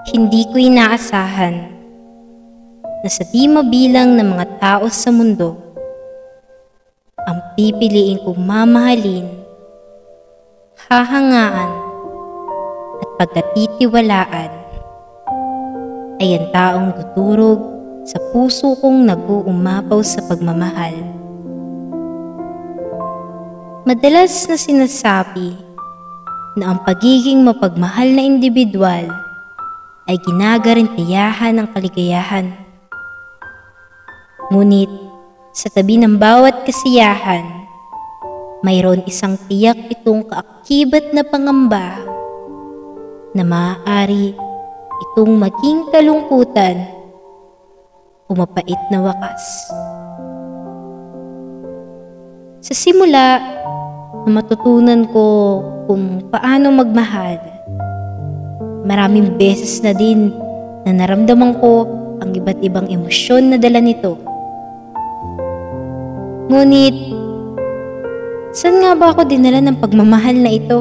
Hindi ko inaasahan na sa di mabilang ng mga tao sa mundo, ang pipiliin kong mamahalin, hahangaan at pagkatitiwalaan ay ang taong tuturog sa puso kong nag-uumapaw sa pagmamahal. Madalas na sinasabi na ang pagiging mapagmahal na individual ay ginagarantiyahan ng kaligayahan. Ngunit sa tabi ng bawat kasiyahan, mayroon isang tiyak itong kaakibat na pangamba na maaari itong maging kalungkutan o mapait na wakas. Sa simula na matutunan ko kung paano magmahal, maraming beses na din na naramdaman ko ang iba't ibang emosyon na dala nito. Ngunit, saan nga ba ako dinala ng pagmamahal na ito?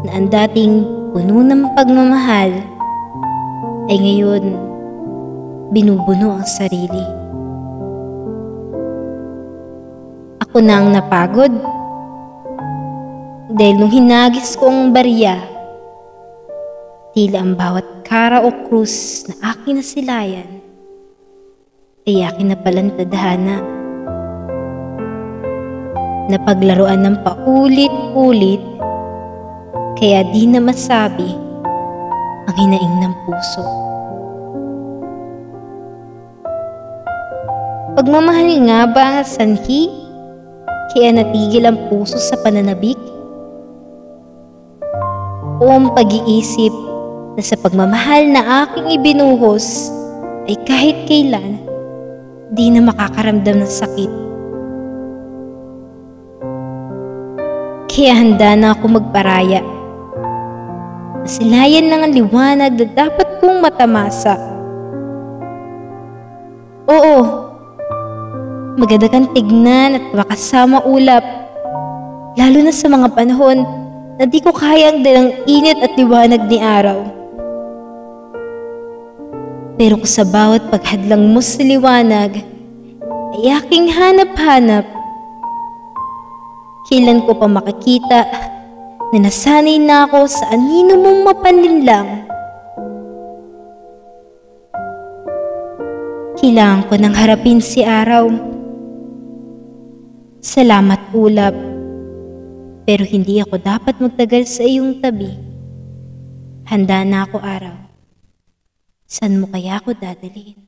Na ang dating puno ng pagmamahal ay ngayon binubuno ang sarili. Ako na ang napagod dahil nung hinagis ko ang barya, tila ang bawat kara o krus na aking nasilayan ay aking napalang tadhana. Napaglaruan ng paulit-ulit, kaya di na masabi ang hinaing ng puso. Pagmamahal nga ba ang sanhi, kaya natigil ang puso sa pananabik? O ang pag-iisip na sa pagmamahal na aking ibinuhos ay kahit kailan di na makakaramdam ng sakit? Kaya handa na ako magparaya. Masilayan ng ang liwanag na dapat kong matamasa. Oo, maganda kang tignan at makasama ulap, lalo na sa mga panahon na di ko kayang dalang init at liwanag ni araw. Pero kung sa bawat paghadlang mo sa liwanag ay aking hanap-hanap, kailan ko pa makikita na nasanay na ako sa anino mong mapanlinlang. Kailangan ko nang harapin si araw. Salamat ulap, pero hindi ako dapat magtagal sa iyong tabi. Handa na ako araw. Saan mo kaya ako dadalhin?